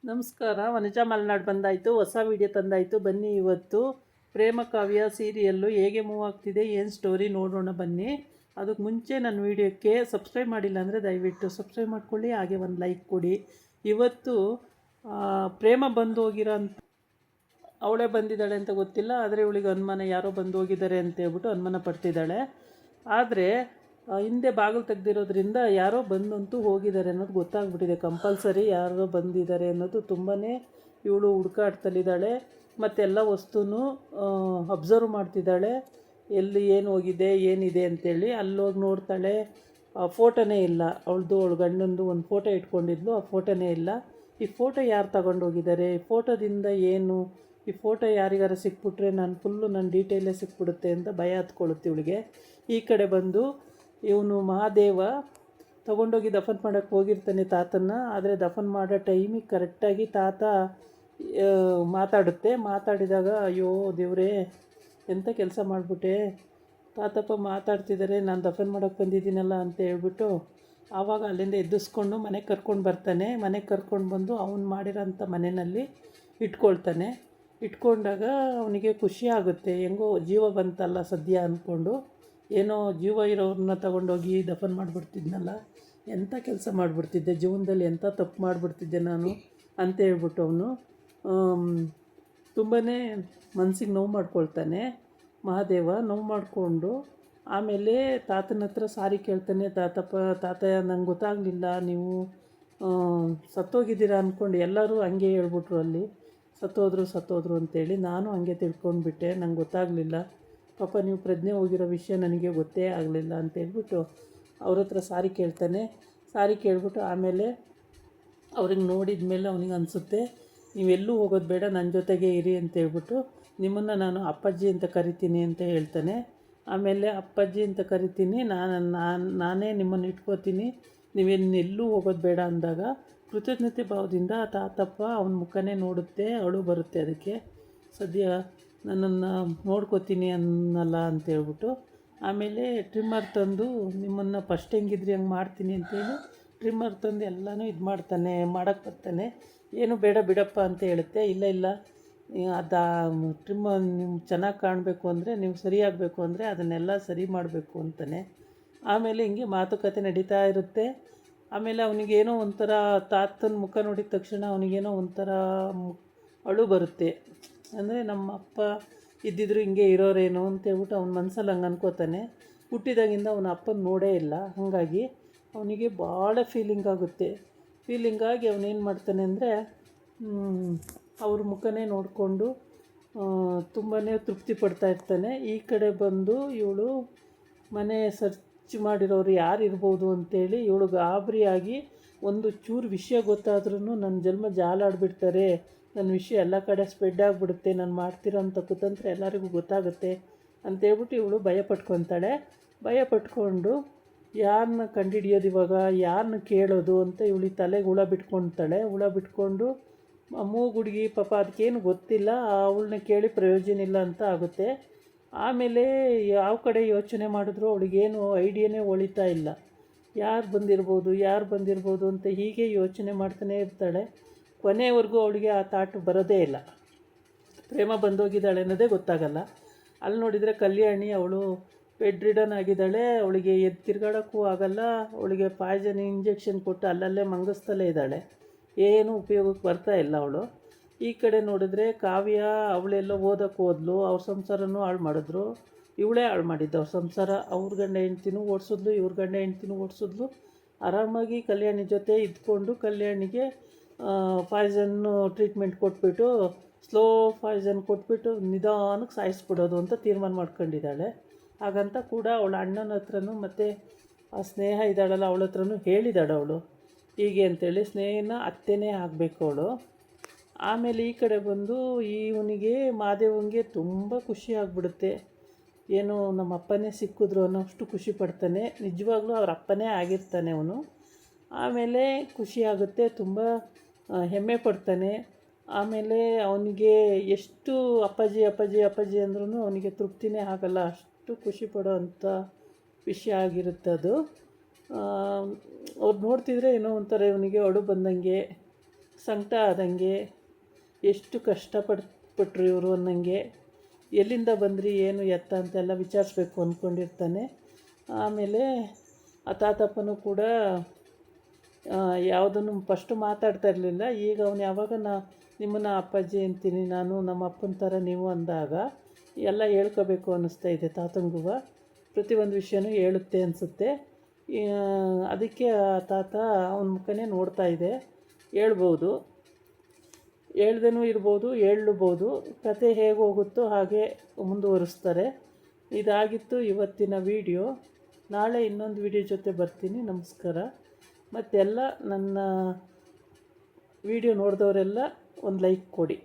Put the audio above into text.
ನಮಸ್ಕಾರ. ವನಜಾ ಮಲೆನಾಡು ಬಂದಾಯಿತು, ಹೊಸ ವಿಡಿಯೋ ತಂದಾಯಿತು. ಬನ್ನಿ, ಇವತ್ತು ಪ್ರೇಮ ಕಾವ್ಯ ಸೀರಿಯಲ್ಲು ಹೇಗೆ ಮೂವ್ ಆಗ್ತಿದೆ, ಏನು ಸ್ಟೋರಿ ನೋಡೋಣ ಬನ್ನಿ. ಅದಕ್ಕೆ ಮುಂಚೆ ನನ್ನ ವೀಡಿಯೋಕ್ಕೆ ಸಬ್ಸ್ಕ್ರೈಬ್ ಮಾಡಿಲ್ಲ ಅಂದರೆ ದಯವಿಟ್ಟು ಸಬ್ಸ್ಕ್ರೈಬ್ ಮಾಡ್ಕೊಳ್ಳಿ, ಹಾಗೆ ಒಂದು ಲೈಕ್ ಕೊಡಿ. ಇವತ್ತು ಪ್ರೇಮ ಬಂದು ಹೋಗಿರೋ ಅಂತ ಅವಳೇ ಬಂದಿದ್ದಾಳೆ ಅಂತ ಗೊತ್ತಿಲ್ಲ, ಆದರೆ ಇವಳಿಗೆ ಅನುಮಾನ ಯಾರೋ ಬಂದು ಹೋಗಿದ್ದಾರೆ ಅಂತ ಹೇಳ್ಬಿಟ್ಟು ಅನುಮಾನ ಪಡ್ತಿದ್ದಾಳೆ. ಆದರೆ ಹಿಂದೆ ಬಾಗಿಲು ತೆಗ್ದಿರೋದ್ರಿಂದ ಯಾರೋ ಬಂದಂತೂ ಹೋಗಿದ್ದಾರೆ ಅನ್ನೋದು ಗೊತ್ತಾಗ್ಬಿಟ್ಟಿದೆ. ಕಂಪಲ್ಸರಿ ಯಾರೋ ಬಂದಿದ್ದಾರೆ ಅನ್ನೋದು ತುಂಬಾ ಇವಳು ಹುಡುಕಾಡ್ತಲಿದ್ದಾಳೆ. ಮತ್ತೆಲ್ಲ ವಸ್ತುನೂ ಅಬ್ಸರ್ವ್ ಮಾಡ್ತಿದ್ದಾಳೆ, ಎಲ್ಲಿ ಏನು ಹೋಗಿದೆ ಏನಿದೆ ಅಂತೇಳಿ. ಅಲ್ಲೋಗಿ ನೋಡ್ತಾಳೆ, ಫೋಟೋನೇ ಇಲ್ಲ ಅವಳದು. ಅವಳು ಗಂಡಂದು ಒಂದು ಫೋಟೋ ಇಟ್ಕೊಂಡಿದ್ಲು, ಆ ಫೋಟೋನೇ ಇಲ್ಲ. ಈ ಫೋಟೋ ಯಾರು ತಗೊಂಡೋಗಿದ್ದಾರೆ, ಈ ಫೋಟೋದಿಂದ ಏನು, ಈ ಫೋಟೋ ಯಾರಿಗಾರ ಸಿಕ್ಬಿಟ್ರೆ ನನ್ನ ಡೀಟೇಲೇ ಸಿಕ್ಬಿಡುತ್ತೆ ಅಂತ ಭಯ ಹತ್ಕೊಳ್ಳುತ್ತೆ ಇವಳಿಗೆ. ಈ ಕಡೆ ಬಂದು ಇವನು ಮಹಾದೇವ ತೊಗೊಂಡೋಗಿ ದಫನ್ ಮಾಡೋಕ್ಕೆ ಹೋಗಿರ್ತಾನೆ ತಾತನ್ನ. ಆದರೆ ದಫನ್ ಮಾಡೋ ಟೈಮಿಗೆ ಕರೆಕ್ಟಾಗಿ ತಾತ ಮಾತಾಡಿದಾಗ ಅಯ್ಯೋ ದೇವರೇ ಎಂಥ ಕೆಲಸ ಮಾಡಿಬಿಟ್ಟೆ, ತಾತಪ್ಪ ಮಾತಾಡ್ತಿದ್ದಾರೆ, ನಾನು ದಫನ್ ಮಾಡೋಕ್ಕೆ ಬಂದಿದ್ದೀನಲ್ಲ ಅಂತ ಹೇಳ್ಬಿಟ್ಟು ಆವಾಗ ಅಲ್ಲಿಂದ ಎದ್ದಿಸ್ಕೊಂಡು ಮನೆಗೆ ಕರ್ಕೊಂಡು ಬರ್ತಾನೆ. ಮನೆಗೆ ಕರ್ಕೊಂಡು ಬಂದು ಅವನು ಮಾಡಿರೋಂಥ ಮನೆಯಲ್ಲಿ ಇಟ್ಕೊಳ್ತಾನೆ. ಇಟ್ಕೊಂಡಾಗ ಅವನಿಗೆ ಖುಷಿ ಆಗುತ್ತೆ, ಹೆಂಗೋ ಜೀವ ಬಂತಲ್ಲ ಸದ್ಯ ಅಂದ್ಕೊಂಡು. ಏನೋ ಜೀವ ಇರೋರನ್ನ ತಗೊಂಡೋಗಿ ದಫನ್ ಮಾಡಿಬಿಡ್ತಿದ್ನಲ್ಲ, ಎಂಥ ಕೆಲಸ ಮಾಡಿಬಿಡ್ತಿದ್ದೆ ಜೀವನದಲ್ಲಿ, ಎಂಥ ತಪ್ಪು ಮಾಡಿಬಿಡ್ತಿದ್ದೆ ನಾನು ಅಂತ ಹೇಳ್ಬಿಟ್ಟು ಅವನು ತುಂಬಾ ಮನಸ್ಸಿಗೆ ನೋವು ಮಾಡ್ಕೊಳ್ತಾನೆ. ಮಹಾದೇವ ನೋವು ಮಾಡಿಕೊಂಡು ಆಮೇಲೆ ತಾತನ ಹತ್ರ ಸಾರಿ ಕೇಳ್ತಾನೆ. ತಾತ ನಂಗೆ ಗೊತ್ತಾಗಲಿಲ್ಲ, ನೀವು ಸತ್ತೋಗಿದ್ದೀರಾ ಅಂದ್ಕೊಂಡು ಎಲ್ಲರೂ ಹಂಗೆ ಹೇಳ್ಬಿಟ್ರು ಅಲ್ಲಿ, ಸತ್ತೋದ್ರು ಅಂತೇಳಿ. ನಾನು ಹಂಗೆ ತಿಳ್ಕೊಂಡ್ಬಿಟ್ಟೆ, ನಂಗೆ ಗೊತ್ತಾಗಲಿಲ್ಲ ಪಾಪ, ನೀವು ಪ್ರಜ್ಞೆ ಹೋಗಿರೋ ವಿಷಯ ನನಗೆ ಗೊತ್ತೇ ಆಗಲಿಲ್ಲ ಅಂತೇಳ್ಬಿಟ್ಟು ಅವ್ರ ಹತ್ರ ಸಾರಿ ಕೇಳ್ತಾನೆ. ಸಾರಿ ಕೇಳ್ಬಿಟ್ಟು ಆಮೇಲೆ ಅವ್ರಿಗೆ ನೋಡಿದ ಮೇಲೆ ಅವನಿಗೆ ಅನಿಸುತ್ತೆ, ನೀವೆಲ್ಲೂ ಹೋಗೋದು ಬೇಡ, ನನ್ನ ಜೊತೆಗೆ ಇರಿ ಅಂತೇಳ್ಬಿಟ್ಟು ನಿಮ್ಮನ್ನು ನಾನು ಅಪ್ಪಾಜಿ ಅಂತ ಕರಿತೀನಿ ಅಂತ ಹೇಳ್ತಾನೆ. ಆಮೇಲೆ ಅಪ್ಪಾಜಿ ಅಂತ ಕರಿತೀನಿ, ನಾನೇ ನಿಮ್ಮನ್ನು ಇಟ್ಕೋತೀನಿ, ನೀವೆಲ್ಲೂ ಹೋಗೋದು ಬೇಡ ಅಂದಾಗ ಕೃತಜ್ಞತೆ ಭಾವದಿಂದ ತಾತಪ್ಪ ಅವನ ಮುಖನೇ ನೋಡುತ್ತೆ, ಅಳು ಬರುತ್ತೆ ಅದಕ್ಕೆ. ಸದ್ಯ ನನ್ನನ್ನು ನೋಡ್ಕೋತೀನಿ ಅನ್ನಲ್ಲ ಅಂತೇಳ್ಬಿಟ್ಟು ಆಮೇಲೆ ಟ್ರಿಮ್ಮರ್ ತಂದು ನಿಮ್ಮನ್ನು ಫಸ್ಟ್ ಹೆಂಗಿದ್ರಿ ಹಂಗೆ ಮಾಡ್ತೀನಿ ಅಂತೇಳಿ ಟ್ರಿಮ್ಮರ್ ತಂದು ಎಲ್ಲನೂ ಇದು ಮಾಡೋಕ್ಕೆ ಬರ್ತಾನೆ. ಏನು ಬೇಡ ಬಿಡಪ್ಪ ಅಂತ ಹೇಳುತ್ತೆ. ಇಲ್ಲ ಅದು ಟ್ರಿಮ್ಮರ್ ನೀವು ಚೆನ್ನಾಗಿ ಕಾಣಬೇಕು ಅಂದರೆ, ನೀವು ಸರಿಯಾಗಬೇಕು ಅಂದರೆ ಅದನ್ನೆಲ್ಲ ಸರಿ ಮಾಡಬೇಕು ಅಂತಾನೆ. ಆಮೇಲೆ ಹಿಂಗೆ ಮಾತುಕತೆ ನಡೀತಾ ಇರುತ್ತೆ. ಆಮೇಲೆ ಅವನಿಗೇನೋ ಒಂಥರ ತಾತನ ಮುಖ ನೋಡಿದ ತಕ್ಷಣ ಅವನಿಗೇನೋ ಒಂಥರ ಅಳು ಬರುತ್ತೆ. ಅಂದರೆ ನಮ್ಮ ಅಪ್ಪ ಇದ್ದಿದ್ರು ಹಿಂಗೆ ಇರೋರೇನೋ ಅಂತೇಳ್ಬಿಟ್ಟು ಅವ್ನ ಮನಸ್ಸಲ್ಲಿ ಹಂಗೆ ಅನ್ಕೋತಾನೆ. ಹುಟ್ಟಿದಾಗಿಂದ ಅವನ ಅಪ್ಪನ ನೋಡೇ ಇಲ್ಲ, ಹಾಗಾಗಿ ಅವನಿಗೆ ಭಾಳ ಫೀಲಿಂಗ್ ಆಗುತ್ತೆ. ಫೀಲಿಂಗಾಗಿ ಅವನೇನು ಮಾಡ್ತಾನೆ ಅಂದರೆ ಅವ್ರ ಮುಖನೇ ನೋಡಿಕೊಂಡು ತುಂಬಾ ತೃಪ್ತಿ ಪಡ್ತಾ ಇರ್ತಾನೆ. ಈ ಕಡೆ ಬಂದು ಇವಳು ಮನೆ ಸರ್ಚ್ ಮಾಡಿರೋರು ಯಾರು ಇರ್ಬೋದು ಅಂತೇಳಿ ಇವಳು ಗಾಬರಿಯಾಗಿ, ಒಂದು ಚೂರು ವಿಷಯ ಗೊತ್ತಾದ್ರೂ ನನ್ನ ಜನ್ಮ ಜಾಲಾಡ್ಬಿಡ್ತಾರೆ, ನನ್ನ ವಿಷಯ ಎಲ್ಲ ಕಡೆ ಸ್ಪ್ರೆಡ್ ಆಗಿಬಿಡುತ್ತೆ, ನಾನು ಮಾಡ್ತಿರೋಂಥ ಕುತಂತ್ರ ಎಲ್ಲರಿಗೂ ಗೊತ್ತಾಗುತ್ತೆ ಅಂತೇಳ್ಬಿಟ್ಟು ಇವಳು ಭಯ ಪಟ್ಕೊಂಡು ಯಾರನ್ನ ಕಂಡುಹಿಡಿಯೋದು ಇವಾಗ, ಯಾರನ್ನ ಕೇಳೋದು ಅಂತ ಇವಳಿಗೆ ತಲೆಗೆ ಹುಳ ಬಿಟ್ಕೊಂಡು ಮೂಗುಡುಗಿ ಪಾಪ ಅದಕ್ಕೇನು ಗೊತ್ತಿಲ್ಲ, ಅವಳನ್ನ ಕೇಳಿ ಪ್ರಯೋಜನ ಇಲ್ಲ ಅಂತ ಆಗುತ್ತೆ. ಆಮೇಲೆ ಯಾವ ಕಡೆ ಯೋಚನೆ ಮಾಡಿದ್ರು ಅವಳಿಗೇನು ಐಡಿಯಾನೇ ಹೊಳಿತಾ ಇಲ್ಲ, ಯಾರು ಬಂದಿರ್ಬೋದು ಅಂತ ಹೀಗೆ ಯೋಚನೆ ಮಾಡ್ತಾನೆ ಇರ್ತಾಳೆ. ಕೊನೆಯವರೆಗೂ ಅವಳಿಗೆ ಆ ತಾಟು ಬರೋದೇ ಇಲ್ಲ, ಪ್ರೇಮ ಬಂದೋಗಿದ್ದಾಳೆ ಅನ್ನೋದೇ ಗೊತ್ತಾಗಲ್ಲ. ಅಲ್ಲಿ ನೋಡಿದರೆ ಕಲ್ಯಾಣಿ ಅವಳು ಬೆಡ್ ರಿಡನ್ ಆಗಿದ್ದಾಳೆ, ಅವಳಿಗೆ ತಿರ್ಗಾಡೋಕ್ಕೂ ಆಗಲ್ಲ. ಅವಳಿಗೆ ಪಾಯ್ಸನ್ ಇಂಜೆಕ್ಷನ್ ಕೊಟ್ಟು ಅಲ್ಲಲ್ಲೇ ಮಂಗಿಸ್ತಲೇ ಇದ್ದಾಳೆ, ಏನೂ ಉಪಯೋಗಕ್ಕೆ ಬರ್ತಾ ಇಲ್ಲ ಅವಳು. ಈ ಕಡೆ ನೋಡಿದ್ರೆ ಕಾವ್ಯ ಅವಳೆಲ್ಲ ಓದೋಕ್ಕೆ ಹೋದ್ಲು, ಅವ್ರ ಸಂಸಾರನೂ ಹಾಳು ಮಾಡಿದ್ರು, ಇವಳೇ ಹಾಳು ಮಾಡಿದ್ದು ಅವ್ರ ಸಂಸಾರ. ಅವ್ರ ಗಂಡ ಹೆಂಡ್ತಿನೂ ಓಡಿಸಿದ್ಲು, ಇವ್ರ ಗಂಡ ಹೆಂಡ್ತಿನೂ ಓಡಿಸಿದ್ಲು. ಆರಾಮಾಗಿ ಕಲ್ಯಾಣಿ ಜೊತೆ ಇದ್ಕೊಂಡು ಕಲ್ಯಾಣಿಗೆ ಪಾಯ್ಸನ್ನು ಟ್ರೀಟ್ಮೆಂಟ್ ಕೊಟ್ಬಿಟ್ಟು, ಸ್ಲೋ ಪಾಯ್ಸನ್ ಕೊಟ್ಬಿಟ್ಟು ನಿಧಾನಕ್ಕೆ ಸಾಯಿಸ್ಬಿಡೋದು ಅಂತ ತೀರ್ಮಾನ ಮಾಡ್ಕೊಂಡಿದ್ದಾಳೆ. ಹಾಗಂತ ಕೂಡ ಅವಳ ಅಣ್ಣನ ಹತ್ರನೂ ಮತ್ತು ಆ ಸ್ನೇಹ ಇದ್ದಾಳಲ್ಲ ಅವಳ ಹತ್ರನೂ ಹೇಳಿದಾಳೆ ಅವಳು ಹೀಗೆ ಅಂತೇಳಿ. ಸ್ನೇಹನ ಅತ್ತೆನೇ ಆಗಬೇಕು ಅವಳು. ಆಮೇಲೆ ಈ ಕಡೆ ಬಂದು ಇವನಿಗೆ ಮಾದೇವನಿಗೆ ತುಂಬ ಖುಷಿ ಆಗಿಬಿಡುತ್ತೆ, ಏನೋ ನಮ್ಮ ಅಪ್ಪನೇ ಸಿಕ್ಕಿದ್ರು ಅನ್ನೋಷ್ಟು ಖುಷಿ ಪಡ್ತಾನೆ. ನಿಜವಾಗ್ಲೂ ಅವ್ರ ಅಪ್ಪನೇ ಆಗಿರ್ತಾನೆ ಅವನು. ಆಮೇಲೆ ಖುಷಿ ಆಗುತ್ತೆ, ತುಂಬ ಹೆಮ್ಮೆ ಪಡ್ತಾನೆ. ಆಮೇಲೆ ಅವನಿಗೆ ಎಷ್ಟು ಅಪ್ಪಾಜಿ ಅಂದ್ರೂ ಅವನಿಗೆ ತೃಪ್ತಿನೇ ಆಗಲ್ಲ, ಅಷ್ಟು ಖುಷಿ ಪಡೋ ಅಂಥ ವಿಷಯ ಆಗಿರುತ್ತೆ ಅದು. ಅವ್ರು ನೋಡ್ತಿದ್ರೆ ಏನೋ ಒಂಥರ ಇವನಿಗೆ ಅಳು ಬಂದಂಗೆ, ಸಂಕಟ ಆದಂಗೆ ಎಷ್ಟು ಕಷ್ಟಪಟ್ಬಿಟ್ರು ಇವರು ಅನ್ನಂಗೆ, ಎಲ್ಲಿಂದ ಬಂದ್ರಿ ಏನು ಎತ್ತ ಅಂತೆಲ್ಲ ವಿಚಾರಿಸ್ಬೇಕು ಅಂದ್ಕೊಂಡಿರ್ತಾನೆ. ಆಮೇಲೆ ಆ ತಾತಪ್ಪನೂ ಕೂಡ ಯಾವುದನ್ನು ಫಸ್ಟು ಮಾತಾಡ್ತಾ ಇರಲಿಲ್ಲ. ಈಗ ಅವನು ಯಾವಾಗ ನಿಮ್ಮನ್ನು ಅಪ್ಪಾಜಿ ಅಂತೀನಿ ನಾನು, ನಮ್ಮ ಅಪ್ಪನ ಥರ ನೀವು ಅಂದಾಗ ಎಲ್ಲ ಹೇಳ್ಕೋಬೇಕು ಅನ್ನಿಸ್ತಾ ಇದೆ ತಾತಂಗೂ. ಪ್ರತಿಯೊಂದು ವಿಷಯನೂ ಹೇಳುತ್ತೆ ಅನಿಸುತ್ತೆ. ಅದಕ್ಕೆ ಆ ತಾತ ಅವನ ಮುಖನೇ ನೋಡ್ತಾ ಇದೆ. ಹೇಳ್ಬೋದು, ಹೇಳ್ದೇನೂ ಇರ್ಬೋದು, ಹೇಳಲೂಬೋದು. ಕತೆ ಹೇಗೆ ಹೋಗುತ್ತೋ ಹಾಗೆ ಮುಂದುವರಿಸ್ತಾರೆ. ಇದಾಗಿತ್ತು ಇವತ್ತಿನ ವಿಡಿಯೋ. ನಾಳೆ ಇನ್ನೊಂದು ವಿಡಿಯೋ ಜೊತೆ ಬರ್ತೀನಿ. ನಮಸ್ಕಾರ. ಮತ್ತೆಲ್ಲ ನನ್ನ ವಿಡಿಯೋ ನೋಡಿದವರೆಲ್ಲ ಒಂದು ಲೈಕ್ ಕೊಡಿ.